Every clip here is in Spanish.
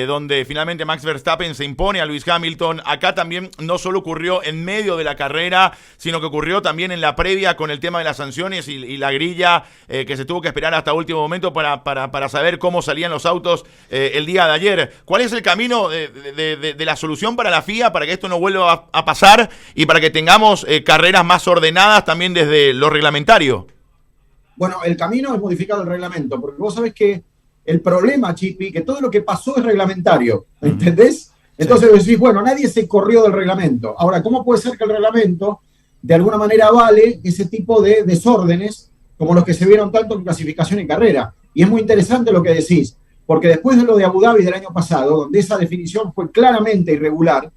donde finalmente Max Verstappen se impone a Lewis Hamilton. Acá también no solo ocurrió en medio de la carrera, sino que ocurrió también en la previa con el tema de las sanciones y la grilla que se tuvo que esperar hasta último momento para saber cómo salían los autos el día de ayer. ¿Cuál es el camino de la solución para la FIA para que esto no vuelva a pasar y para que tengamos carreras más ordenadas también desde lo reglamentario? Bueno, el camino es modificar el reglamento, porque vos sabés que el problema, Chipi, que todo lo que pasó es reglamentario, ¿entendés? Entonces decís, bueno, nadie se corrió del reglamento. Ahora, ¿cómo puede ser que el reglamento de alguna manera avale ese tipo de desórdenes como los que se vieron tanto en clasificación y carrera? Y es muy interesante lo que decís, porque después de lo de Abu Dhabi del año pasado, donde esa definición fue claramente irregular,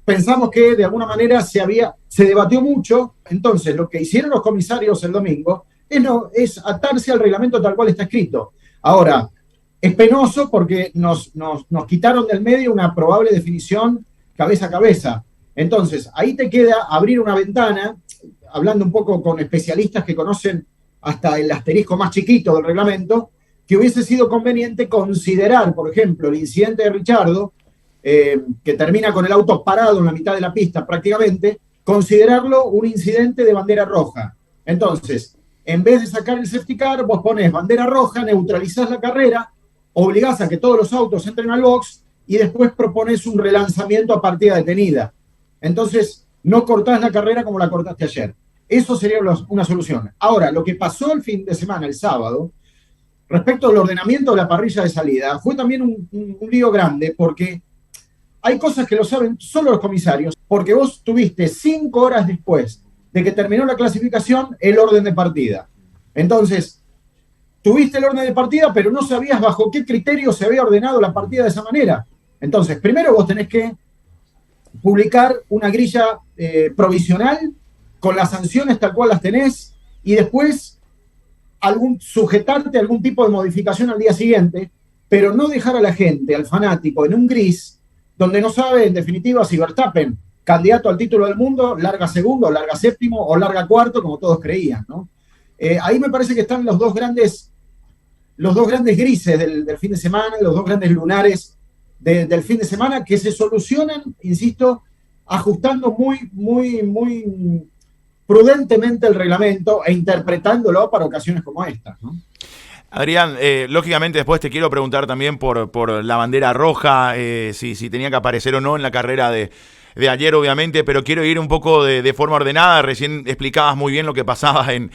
pensamos que de alguna manera se debatió mucho. Entonces, lo que hicieron los comisarios el domingo es atarse al reglamento tal cual está escrito. Ahora, es penoso porque nos quitaron del medio una probable definición cabeza a cabeza. Entonces, ahí te queda abrir una ventana, hablando un poco con especialistas que conocen hasta el asterisco más chiquito del reglamento, que hubiese sido conveniente considerar, por ejemplo, el incidente de Richardo, que termina con el auto parado en la mitad de la pista prácticamente, considerarlo un incidente de bandera roja. Entonces, en vez de sacar el safety car, vos ponés bandera roja, neutralizás la carrera, obligás a que todos los autos entren al box y después propones un relanzamiento a partida detenida. Entonces, no cortás la carrera como la cortaste ayer. Eso sería una solución. Ahora, lo que pasó el fin de semana, el sábado, respecto al ordenamiento de la parrilla de salida, fue también un lío grande, porque hay cosas que lo saben solo los comisarios, porque vos tuviste 5 horas después de que terminó la clasificación el orden de partida. Entonces, tuviste el orden de partida, pero no sabías bajo qué criterio se había ordenado la partida de esa manera. Entonces, primero vos tenés que publicar una grilla provisional con las sanciones tal cual las tenés y después sujetarte a algún tipo de modificación al día siguiente, pero no dejar a la gente, al fanático, en un gris donde no sabe en definitiva si Verstappen, candidato al título del mundo, larga segundo, larga séptimo o larga cuarto, como todos creían, ¿no? Ahí me parece que están los dos grandes grises del fin de semana, los dos grandes lunares del fin de semana, que se solucionan, insisto, ajustando muy prudentemente el reglamento e interpretándolo para ocasiones como estas, ¿no? Adrián, lógicamente después te quiero preguntar también por la bandera roja, si tenía que aparecer o no en la carrera de ayer, obviamente, pero quiero ir un poco de forma ordenada. Recién explicabas muy bien lo que pasaba en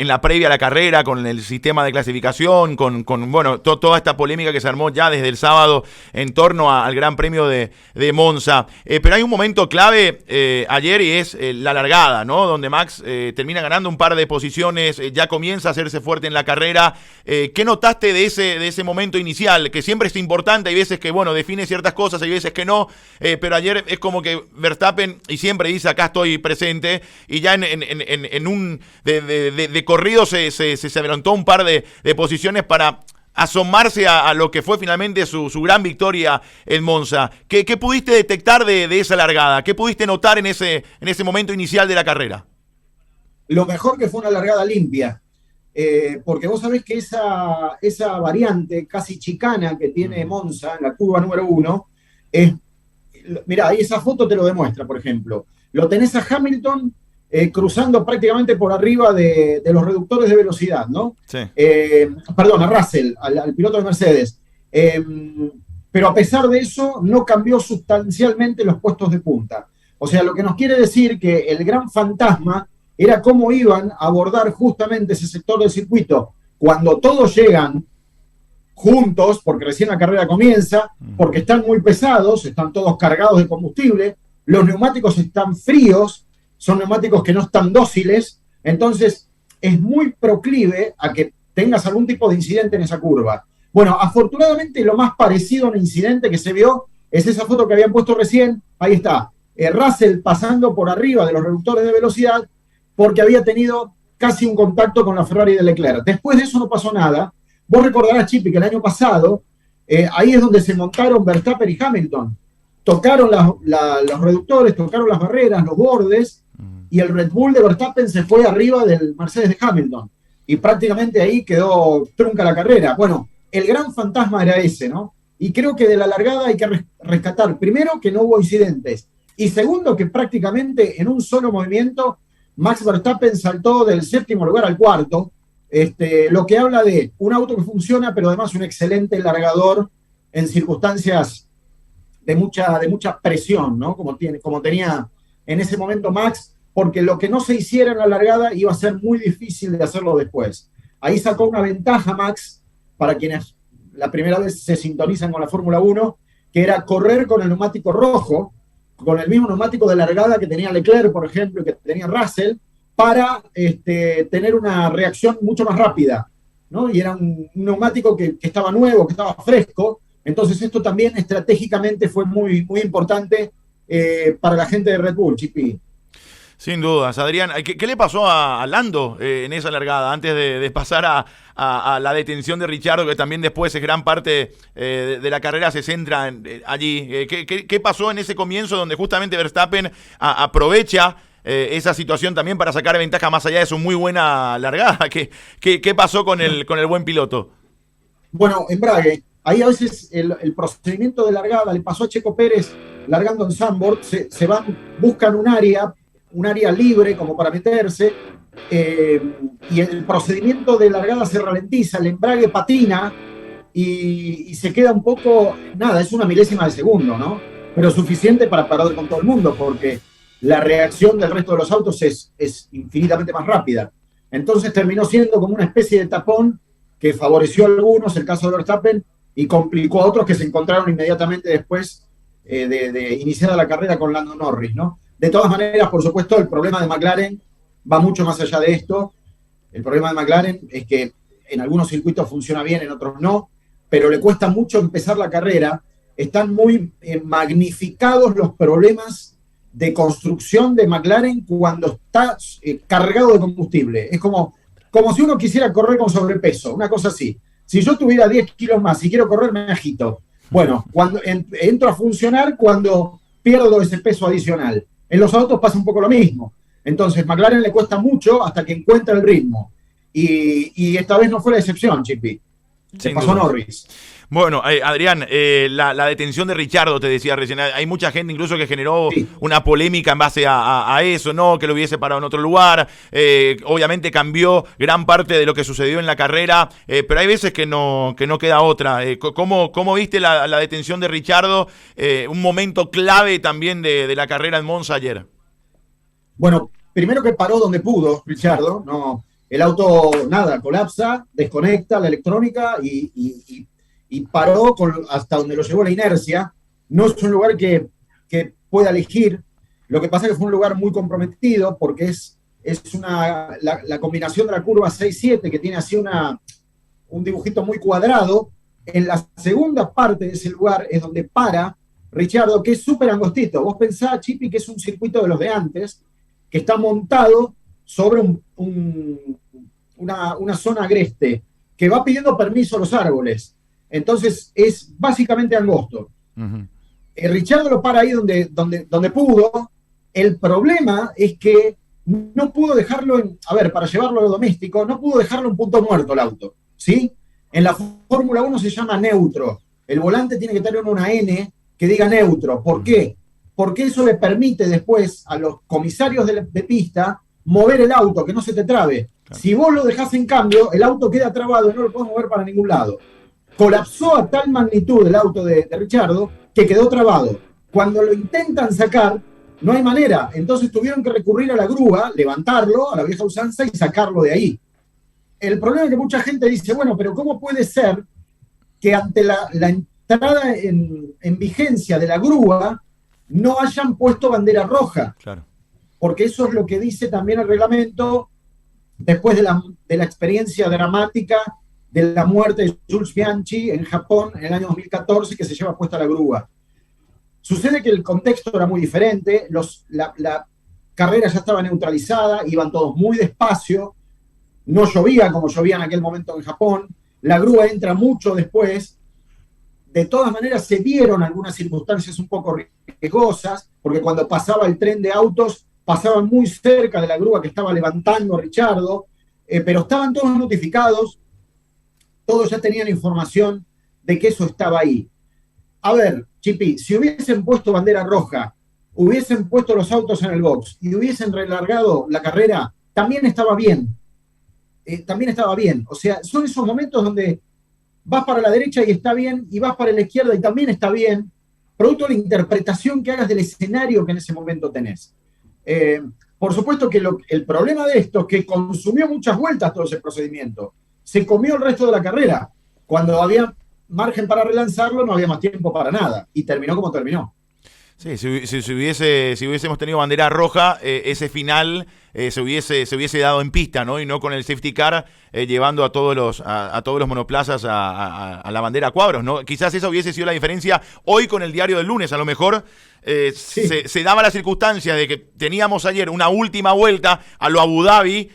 la previa a la carrera, con el sistema de clasificación, con bueno, toda esta polémica que se armó ya desde el sábado en torno al Gran Premio de Monza. Pero hay un momento clave ayer y es la largada, ¿no? Donde Max termina ganando un par de posiciones, ya comienza a hacerse fuerte en la carrera. ¿Qué notaste de ese momento inicial? Que siempre es importante, hay veces que, bueno, define ciertas cosas, hay veces que no, pero ayer es como que Verstappen, y siempre dice acá estoy presente, y ya en un de corrido se adelantó un par de posiciones para asomarse a lo que fue finalmente su gran victoria en Monza. ¿Qué pudiste detectar de esa largada? ¿Qué pudiste notar en ese momento inicial de la carrera? Lo mejor que fue una largada limpia, porque vos sabés que esa variante casi chicana que tiene Monza en la curva número 1 es... Mirá, ahí esa foto te lo demuestra, por ejemplo. Lo tenés a Hamilton cruzando prácticamente por arriba de los reductores de velocidad, ¿no? Sí. Perdón, a Russell, al piloto de Mercedes. Pero a pesar de eso, no cambió sustancialmente los puestos de punta. O sea, lo que nos quiere decir que el gran fantasma era cómo iban a abordar justamente ese sector del circuito cuando todos llegan juntos, porque recién la carrera comienza, porque están muy pesados, están todos cargados de combustible, los neumáticos están fríos, son neumáticos que no están dóciles, entonces es muy proclive a que tengas algún tipo de incidente en esa curva. Bueno, afortunadamente lo más parecido a un incidente que se vio es esa foto que habían puesto recién, ahí está, Russell pasando por arriba de los reductores de velocidad porque había tenido casi un contacto con la Ferrari de Leclerc. Después de eso no pasó nada. Vos recordarás, Chipi, que el año pasado, ahí es donde se montaron Verstappen y Hamilton. Tocaron los reductores, tocaron las barreras, los bordes, y el Red Bull de Verstappen se fue arriba del Mercedes de Hamilton. Y prácticamente ahí quedó trunca la carrera. Bueno, el gran fantasma era ese, ¿no? Y creo que de la largada hay que rescatar, primero, que no hubo incidentes, y segundo, que prácticamente en un solo movimiento Max Verstappen saltó del séptimo lugar al cuarto, lo que habla de un auto que funciona, pero además un excelente largador en circunstancias de mucha presión, ¿no? Como tenía en ese momento Max, porque lo que no se hiciera en la largada iba a ser muy difícil de hacerlo después. Ahí sacó una ventaja Max para quienes la primera vez se sintonizan con la Fórmula 1, que era correr con el neumático rojo, con el mismo neumático de largada que tenía Leclerc, por ejemplo, y que tenía Russell, para tener una reacción mucho más rápida, ¿no? Y era un neumático que estaba nuevo, que estaba fresco. Entonces esto también estratégicamente fue muy, muy importante para la gente de Red Bull, Chipi. Sin dudas, Adrián. ¿Qué le pasó a Lando en esa largada antes de pasar a la detención de Ricciardo, que también después es gran parte de la carrera se centra allí? ¿Qué pasó en ese comienzo donde justamente Verstappen aprovecha esa situación también para sacar ventaja más allá de su muy buena largada? ¿Qué pasó con el buen piloto? Bueno, embrague. Ahí a veces el procedimiento de largada le pasó a Checo Pérez largando en Zandvoort, se van, buscan un área libre como para meterse, y el procedimiento de largada se ralentiza, el embrague patina y se queda un poco, nada, es una milésima de segundo, ¿no? Pero suficiente para parar con todo el mundo, porque la reacción del resto de los autos es infinitamente más rápida. Entonces terminó siendo como una especie de tapón que favoreció a algunos, el caso de Verstappen, y complicó a otros que se encontraron inmediatamente después de iniciada la carrera con Lando Norris, ¿no? De todas maneras, por supuesto, el problema de McLaren va mucho más allá de esto. El problema de McLaren es que en algunos circuitos funciona bien, en otros no, pero le cuesta mucho empezar la carrera. Están muy magnificados los problemas de construcción de McLaren cuando está cargado de combustible. Es como si uno quisiera correr con sobrepeso, una cosa así. Si yo tuviera 10 kilos más y quiero correr, me agito. Bueno, cuando entro a funcionar cuando pierdo ese peso adicional. En los autos pasa un poco lo mismo. Entonces, McLaren le cuesta mucho hasta que encuentra el ritmo. Y esta vez no fue la excepción, Chipi. Se pasó Norris. Bueno, Adrián, la detención de Ricciardo, te decía recién, hay mucha gente incluso que generó una polémica en base a eso, ¿no? Que lo hubiese parado en otro lugar. Obviamente cambió gran parte de lo que sucedió en la carrera, pero hay veces que no queda otra. ¿Cómo viste la detención de Ricciardo? Un momento clave también de la carrera en Monza ayer. Bueno, primero que paró donde pudo, Ricciardo, no, el auto, nada, colapsa, desconecta la electrónica y paró hasta donde lo llevó la inercia. No es un lugar que pueda elegir. Lo que pasa es que fue un lugar muy comprometido porque es la combinación de la curva 6-7 que tiene así un dibujito muy cuadrado. En la segunda parte de ese lugar es donde para Ricciardo, que es súper angostito. Vos pensás, Chipi, que es un circuito de los de antes, que está montado sobre una zona agreste, que va pidiendo permiso a los árboles. Entonces es básicamente angosto. Uh-huh. Ricciardo lo para ahí donde pudo. El problema es que no pudo dejarlo para llevarlo a lo doméstico, no pudo dejarlo en punto muerto el auto, ¿sí? En la Fórmula 1 se llama neutro. El volante tiene que tener una N que diga neutro. ¿Por qué? Porque eso le permite después a los comisarios de pista mover el auto, que no se te trabe. Claro. Si vos lo dejás en cambio, el auto queda trabado y no lo podés mover para ningún lado. Colapsó a tal magnitud el auto de Ricciardo que quedó trabado. Cuando lo intentan sacar, no hay manera. Entonces tuvieron que recurrir a la grúa, levantarlo a la vieja usanza y sacarlo de ahí. El problema es que mucha gente dice, bueno, pero ¿cómo puede ser que ante la entrada en vigencia de la grúa no hayan puesto bandera roja? Claro. Porque eso es lo que dice también el reglamento después de la experiencia dramática de la muerte de Jules Bianchi en Japón en el año 2014, que se lleva puesta la grúa. Sucede que el contexto era muy diferente, la carrera ya estaba neutralizada, iban todos muy despacio, no llovía como llovía en aquel momento en Japón, la grúa entra mucho después. De todas maneras se dieron algunas circunstancias un poco riesgosas, porque cuando pasaba el tren de autos, pasaban muy cerca de la grúa que estaba levantando a Ricciardo, pero estaban todos notificados. todos ya tenían información de que eso estaba ahí. A ver, Chipi, si hubiesen puesto bandera roja, hubiesen puesto los autos en el box y hubiesen relargado la carrera, también estaba bien. También estaba bien. O sea, son esos momentos donde vas para la derecha y está bien, y vas para la izquierda y también está bien, producto de la interpretación que hagas del escenario que en ese momento tenés. Por supuesto que el problema de esto es que consumió muchas vueltas todo ese procedimiento. Se comió el resto de la carrera. Cuando había margen para relanzarlo, no había más tiempo para nada. Y terminó como terminó. Sí, si hubiésemos tenido bandera roja, ese final se hubiese dado en pista, ¿no? Y no con el safety car llevando a todos los monoplazas a la bandera a cuadros, ¿no? Quizás esa hubiese sido la diferencia hoy con el diario del lunes. A lo mejor sí. se daba la circunstancia de que teníamos ayer una última vuelta a lo Abu Dhabi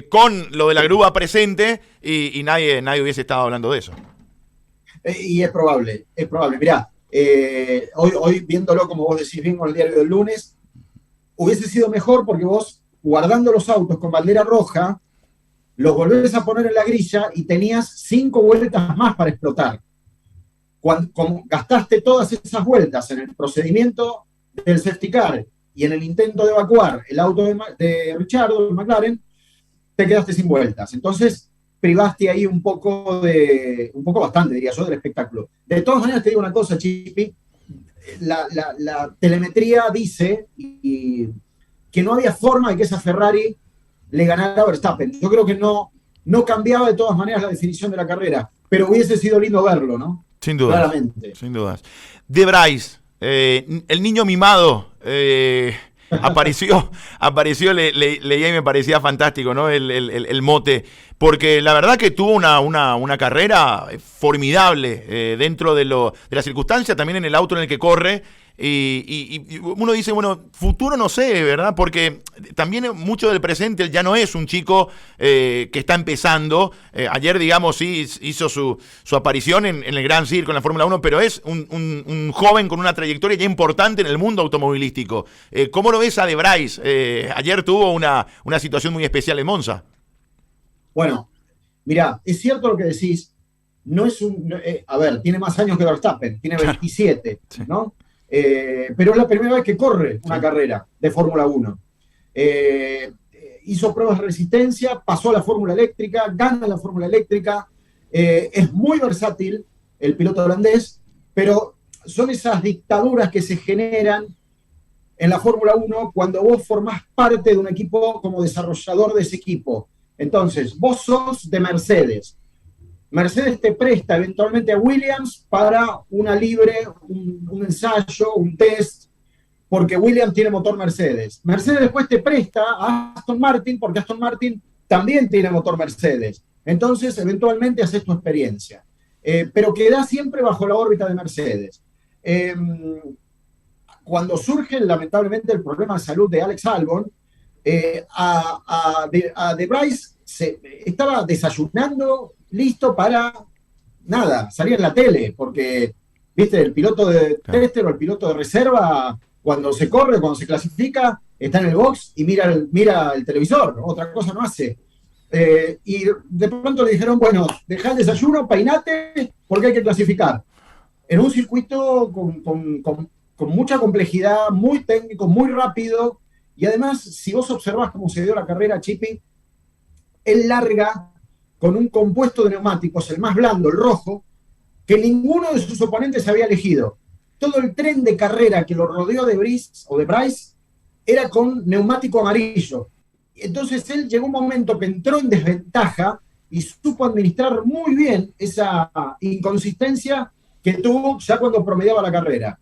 con lo de la grúa presente y nadie hubiese estado hablando de eso. Y es probable. Mirá, hoy viéndolo, como vos decís bien, con el diario del lunes, hubiese sido mejor porque vos, guardando los autos con bandera roja, los volvés a poner en la grilla y tenías 5 vueltas más para explotar. Como gastaste todas esas vueltas en el procedimiento del safety car y en el intento de evacuar el auto de Ricciardo, el McLaren, te quedaste sin vueltas. Entonces, privaste ahí un poco bastante, diría yo, del espectáculo. De todas maneras, te digo una cosa, Chipi, la telemetría dice que no había forma de que esa Ferrari le ganara a Verstappen. Yo creo que no cambiaba de todas maneras la definición de la carrera, pero hubiese sido lindo verlo, ¿no? Sin dudas. Claramente. Sin dudas. De Bryce, el niño mimado, apareció, leía y me parecía fantástico, ¿no? El mote, porque la verdad que tuvo una carrera formidable dentro de las circunstancias, también en el auto en el que corre. Y uno dice, bueno, futuro no sé, ¿verdad? Porque también mucho del presente, él ya no es un chico que está empezando. Ayer, digamos, sí hizo su aparición en el Gran Circo, en la Fórmula 1, pero es un joven con una trayectoria ya importante en el mundo automovilístico. ¿Cómo lo ves a De Bryce? Ayer tuvo una situación muy especial en Monza. Bueno, mirá, es cierto lo que decís. No es a ver, tiene más años que Verstappen, tiene 27, sí. ¿No? Pero es la primera vez que corre una carrera de Fórmula 1. Hizo pruebas de resistencia, pasó a la Fórmula Eléctrica, gana la Fórmula Eléctrica, es muy versátil el piloto holandés, pero son esas dictaduras que se generan en la Fórmula 1 cuando vos formás parte de un equipo como desarrollador de ese equipo. Entonces, vos sos de Mercedes. Mercedes te presta eventualmente a Williams para una libre, un ensayo, un test, porque Williams tiene motor Mercedes. Mercedes después te presta a Aston Martin, porque Aston Martin también tiene motor Mercedes. Entonces, eventualmente haces tu experiencia. Pero queda siempre bajo la órbita de Mercedes. Cuando surge, lamentablemente, el problema de salud de Alex Albon, a De Bryce estaba desayunando, listo para nada, salir en la tele, porque, viste, el piloto de tester o el piloto de reserva, cuando se corre, cuando se clasifica, está en el box y mira el televisor, ¿no? Otra cosa no hace. Y de pronto le dijeron, bueno, dejá el desayuno, peinate, porque hay que clasificar. En un circuito con mucha complejidad, muy técnico, muy rápido, y además, si vos observás cómo se dio la carrera, Chipi, él larga con un compuesto de neumáticos, el más blando, el rojo, que ninguno de sus oponentes había elegido. Todo el tren de carrera que lo rodeó de Bryce era con neumático amarillo. Entonces él llegó un momento que entró en desventaja y supo administrar muy bien esa inconsistencia que tuvo ya cuando promediaba la carrera.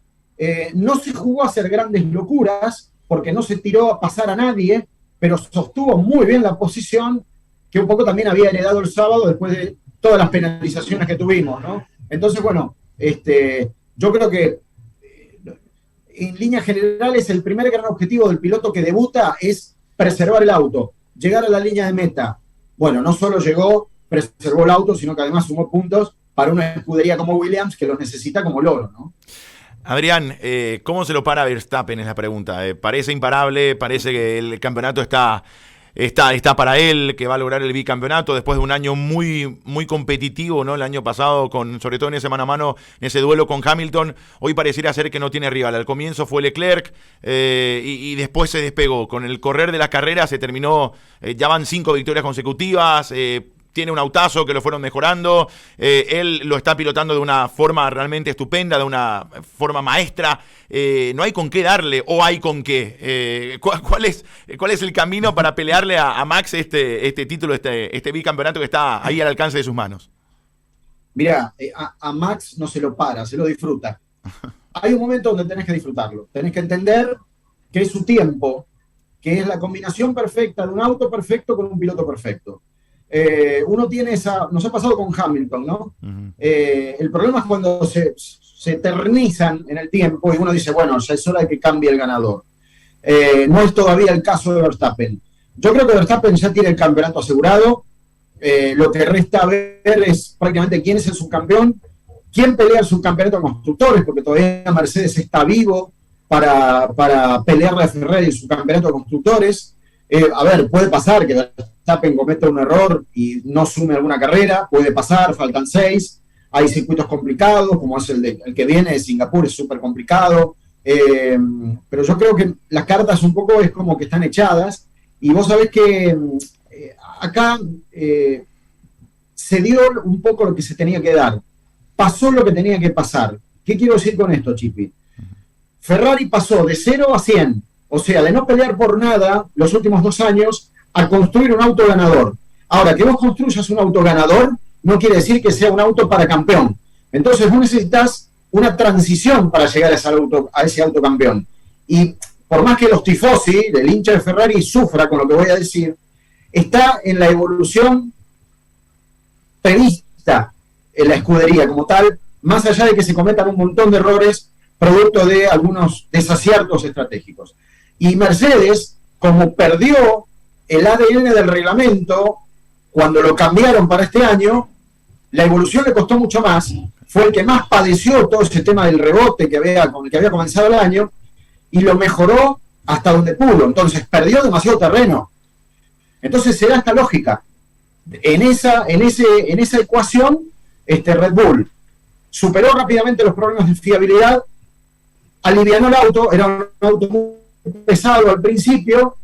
No se jugó a hacer grandes locuras, porque no se tiró a pasar a nadie, pero sostuvo muy bien la posición, que un poco también había heredado el sábado después de todas las penalizaciones que tuvimos, ¿no? Entonces, bueno, yo creo que en líneas generales el primer gran objetivo del piloto que debuta es preservar el auto, llegar a la línea de meta. Bueno, no solo llegó, preservó el auto, sino que además sumó puntos para una escudería como Williams que los necesita como loro, ¿no? Adrián, ¿cómo se lo para Verstappen? Es la pregunta. Parece imparable, parece que el campeonato está está para él, que va a lograr el bicampeonato después de un año muy, muy competitivo, ¿no? El año pasado, sobre todo en ese mano a mano, en ese duelo con Hamilton, hoy pareciera ser que no tiene rival. Al comienzo fue Leclerc y después se despegó. Con el correr de la carrera se terminó, ya van 5 victorias consecutivas, tiene un autazo que lo fueron mejorando, él lo está pilotando de una forma realmente estupenda, de una forma maestra, no hay con qué darle, o hay con qué. ¿Cuál es el camino para pelearle a Max este título, este bicampeonato que está ahí al alcance de sus manos? Mirá, a Max no se lo para, se lo disfruta. Hay un momento donde tenés que disfrutarlo, tenés que entender que es su tiempo, que es la combinación perfecta de un auto perfecto con un piloto perfecto. Uno tiene nos ha pasado con Hamilton, ¿no? Uh-huh. El problema es cuando se eternizan en el tiempo y uno dice, bueno, ya es hora de que cambie el ganador. No es todavía el caso de Verstappen. Yo creo que Verstappen ya tiene el campeonato asegurado. Lo que resta ver es prácticamente quién es el subcampeón, quién pelea el subcampeonato de constructores, porque todavía Mercedes está vivo para pelearle a Ferrari el subcampeonato de constructores. A ver, puede pasar que Verstappen cometa un error y no sume alguna carrera, puede pasar, faltan 6, hay circuitos complicados, como es el que viene de Singapur, es súper complicado, pero yo creo que las cartas un poco es como que están echadas, y vos sabés que acá se dio un poco lo que se tenía que dar, pasó lo que tenía que pasar. ¿Qué quiero decir con esto, Chipi? Ferrari pasó de 0 a 100, o sea, de no pelear por nada los últimos 2 años a construir un auto ganador. Ahora, que vos construyas un auto ganador no quiere decir que sea un auto para campeón. Entonces vos necesitas una transición para llegar a ese auto campeón. Y por más que los tifosi, el hincha de Ferrari, sufra con lo que voy a decir, está en la evolución prevista en la escudería como tal, más allá de que se cometan un montón de errores producto de algunos desaciertos estratégicos. Y Mercedes, como perdió el ADN del reglamento, cuando lo cambiaron para este año, la evolución le costó mucho más, fue el que más padeció todo ese tema del rebote con el que había comenzado el año, y lo mejoró hasta donde pudo. Entonces perdió demasiado terreno. Entonces se da esta lógica. En esa ecuación, Red Bull superó rápidamente los problemas de fiabilidad, alivianó el auto, era un auto muy pesado al principio.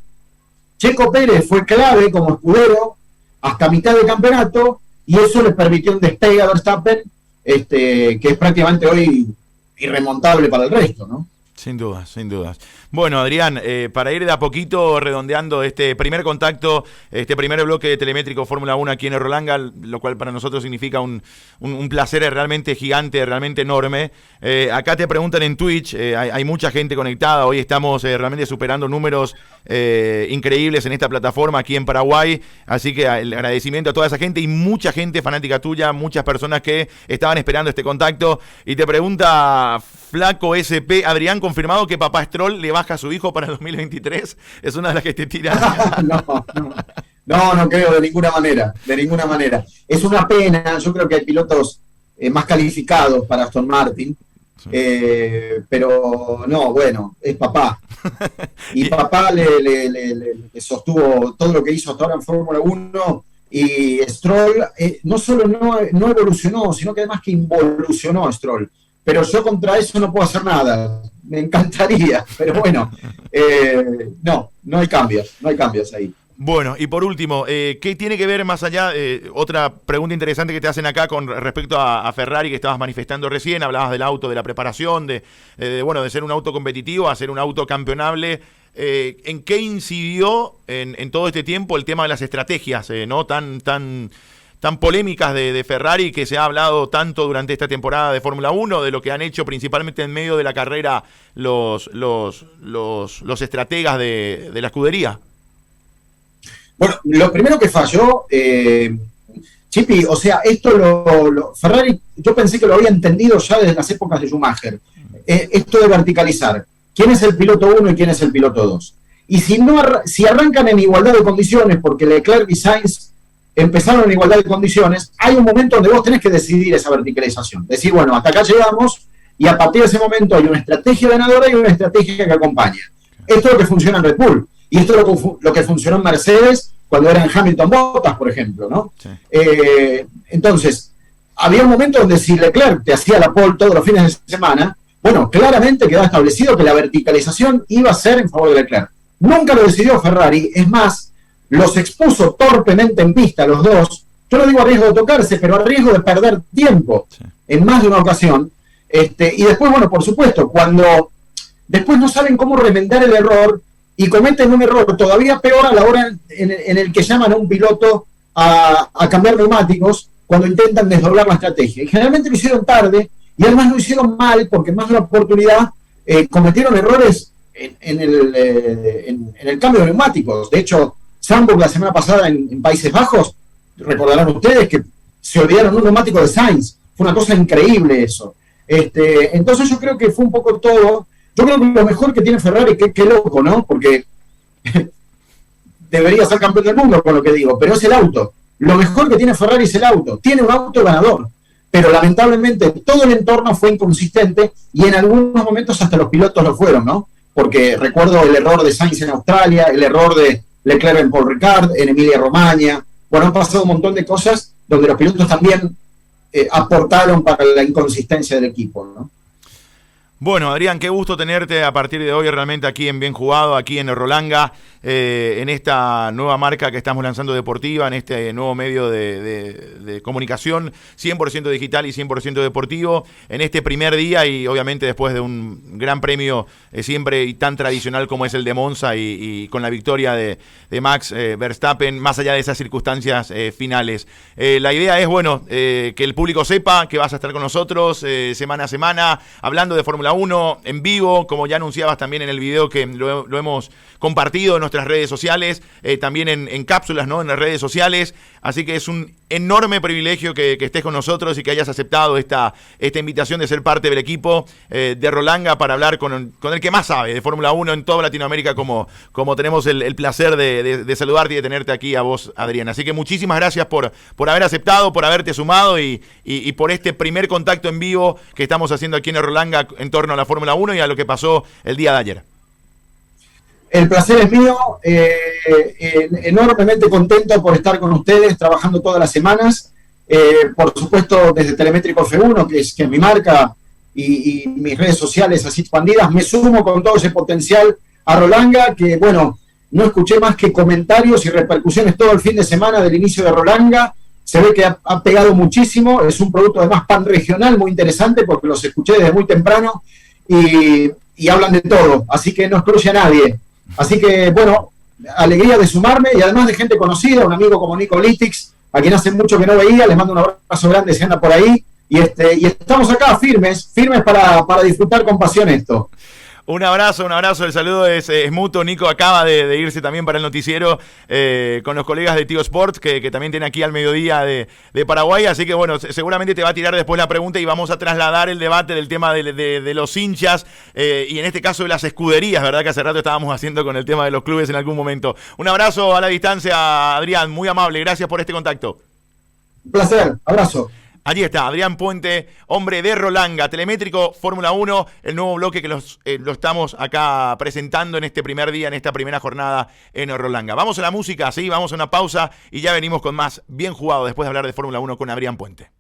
Checo Pérez fue clave como escudero hasta mitad del campeonato, y eso le permitió un despegue a Verstappen, que es prácticamente hoy irremontable para el resto, ¿no? Sin dudas, sin dudas. Bueno, Adrián, para ir de a poquito redondeando este primer contacto, este primer bloque de Telemétrico Fórmula 1 aquí en Errolanga, lo cual para nosotros significa un placer realmente gigante, realmente enorme. Acá te preguntan en Twitch, hay mucha gente conectada, hoy estamos realmente superando números increíbles en esta plataforma aquí en Paraguay, así que el agradecimiento a toda esa gente y mucha gente fanática tuya, muchas personas que estaban esperando este contacto. Y te pregunta Flaco SP, Adrián, confirmado que papá Stroll le baja a su hijo para el 2023, es una de las que te tiran. No creo de ninguna manera. Es una pena, yo creo que hay pilotos más calificados para Aston Martin, sí. Pero no, bueno, es papá. Y papá le sostuvo todo lo que hizo hasta ahora en Fórmula 1, y Stroll no solo no evolucionó, sino que además que involucionó a Stroll. Pero yo contra eso no puedo hacer nada. Me encantaría, pero bueno, no hay cambios ahí. Bueno, y por último, ¿qué tiene que ver más allá? Otra pregunta interesante que te hacen acá con respecto a Ferrari, que estabas manifestando recién, hablabas del auto, de la preparación, de ser un auto competitivo a ser un auto campeonable. ¿En qué incidió en todo este tiempo el tema de las estrategias, no tan polémicas de Ferrari, que se ha hablado tanto durante esta temporada de Fórmula 1, de lo que han hecho principalmente en medio de la carrera los estrategas de la escudería? Bueno, lo primero que falló, Chipi, o sea, esto Ferrari, yo pensé que lo había entendido ya desde las épocas de Schumacher, esto de verticalizar, quién es el piloto 1 y quién es el piloto 2. Y si arrancan en igualdad de condiciones, porque Leclerc y Sainz empezaron en igualdad de condiciones, hay un momento donde vos tenés que decidir esa verticalización. Decir, bueno, hasta acá llegamos, y a partir de ese momento hay una estrategia ganadora y una estrategia que acompaña. Esto es lo que funciona en Red Bull. Y esto es lo que funcionó en Mercedes cuando eran Hamilton-Bottas, por ejemplo, ¿no? Sí. Entonces, había un momento donde si Leclerc te hacía la pole todos los fines de semana, bueno, claramente quedaba establecido que la verticalización iba a ser en favor de Leclerc. Nunca lo decidió Ferrari, es más, los expuso torpemente en pista los dos. Yo no digo a riesgo de tocarse, pero a riesgo de perder tiempo en más de una ocasión. Y después, bueno, por supuesto, cuando después no saben cómo remendar el error y cometen un error todavía peor a la hora en el que llaman a un piloto a cambiar neumáticos cuando intentan desdoblar la estrategia. Y generalmente lo hicieron tarde y además lo hicieron mal porque en más de una oportunidad cometieron errores en el cambio de neumáticos. De hecho, Zandvoort la semana pasada en Países Bajos, recordarán ustedes que se olvidaron un neumático de Sainz. Fue una cosa increíble eso. Entonces yo creo que fue un poco todo. Yo creo que lo mejor que tiene Ferrari, qué loco, ¿no? Porque debería ser campeón del mundo con lo que digo, pero es el auto. Lo mejor que tiene Ferrari es el auto. Tiene un auto ganador, pero lamentablemente todo el entorno fue inconsistente y en algunos momentos hasta los pilotos lo fueron, ¿no? Porque recuerdo el error de Sainz en Australia, el error de Leclerc en Paul Ricard, en Emilia-Romagna. Bueno, han pasado un montón de cosas donde los pilotos también aportaron para la inconsistencia del equipo, ¿no? Bueno, Adrián, qué gusto tenerte a partir de hoy realmente aquí en Bien Jugado, aquí en Errolanga, en esta nueva marca que estamos lanzando deportiva, en este nuevo medio de comunicación 100% digital y 100% deportivo, en este primer día y obviamente después de un gran premio siempre y tan tradicional como es el de Monza y con la victoria de Max Verstappen, más allá de esas circunstancias finales. La idea es, bueno, que el público sepa que vas a estar con nosotros semana a semana, hablando de Fórmula 1 en vivo, como ya anunciabas también en el video que lo hemos compartido en nuestras redes sociales, también en cápsulas, ¿no? En las redes sociales, así que es un enorme privilegio que estés con nosotros y que hayas aceptado esta invitación de ser parte del equipo de Errolanga para hablar con el que más sabe de Fórmula 1 en toda Latinoamérica, como tenemos el placer de saludarte y de tenerte aquí a vos, Adrián. Así que muchísimas gracias por haber aceptado, por haberte sumado y por este primer contacto en vivo que estamos haciendo aquí en Errolanga en torno a la Fórmula 1 y a lo que pasó el día de ayer. El placer es mío, enormemente contento por estar con ustedes, trabajando todas las semanas, por supuesto desde Telemétrico F1, que es mi marca, y mis redes sociales así expandidas, me sumo con todo ese potencial a Errolanga, que bueno, no escuché más que comentarios y repercusiones todo el fin de semana del inicio de Errolanga, se ve que ha pegado muchísimo, es un producto además pan-regional muy interesante, porque los escuché desde muy temprano, y hablan de todo, así que no excluye a nadie. Así que, bueno, alegría de sumarme y además de gente conocida, un amigo como Nico Litix, a quien hace mucho que no veía, les mando un abrazo grande si anda por ahí, y estamos acá firmes para disfrutar con pasión esto. Un abrazo, el saludo es mutuo. Nico acaba de irse también para el noticiero con los colegas de Tío Sports, que también tiene aquí al mediodía de Paraguay, así que bueno, seguramente te va a tirar después la pregunta y vamos a trasladar el debate del tema de los hinchas y en este caso de las escuderías, ¿verdad? Que hace rato estábamos haciendo con el tema de los clubes en algún momento. Un abrazo a la distancia, Adrián, muy amable, gracias por este contacto. Un placer, abrazo. Allí está, Adrián Puente, hombre de Errolanga, Telemétrico, Fórmula 1, el nuevo bloque que lo estamos acá presentando en este primer día, en esta primera jornada en Errolanga. Vamos a la música, sí, vamos a una pausa y ya venimos con más Bien Jugado después de hablar de Fórmula 1 con Adrián Puente.